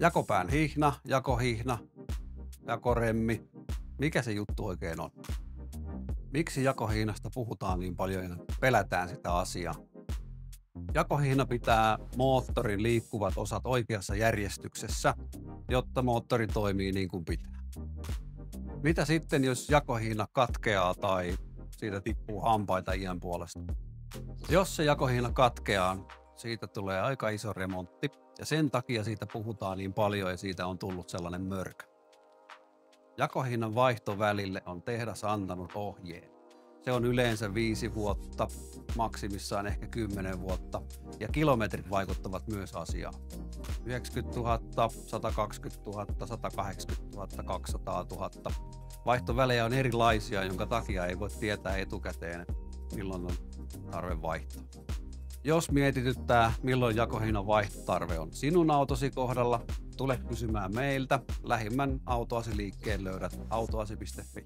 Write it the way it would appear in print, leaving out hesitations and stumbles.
Jakopään hihna, jakohihna, jakoremmi. Mikä se juttu oikein on? Miksi jakohihnasta puhutaan niin paljon ja pelätään sitä asiaa? Jakohihna pitää moottorin liikkuvat osat oikeassa järjestyksessä, jotta moottori toimii niin kuin pitää. Mitä sitten, jos jakohihna katkeaa tai siitä tippuu hampaita iän puolesta? Jos se jakohihna katkeaa, siitä tulee aika iso remontti ja sen takia siitä puhutaan niin paljon ja siitä on tullut sellainen mörkö. Jakohihnan vaihtovälille on tehdas antanut ohjeen. Se on yleensä 5 vuotta, maksimissaan ehkä 10 vuotta ja kilometrit vaikuttavat myös asiaan. 90 000, 120 000, 180 000, 200 000. Vaihtovälejä on erilaisia, jonka takia ei voi tietää etukäteen, milloin on tarve vaihtaa. Jos mietityttää, milloin jakohihnan vaihtotarve on sinun autosi kohdalla, tule kysymään meiltä. Lähimmän autoasiliikkeen löydät autoasi.fi.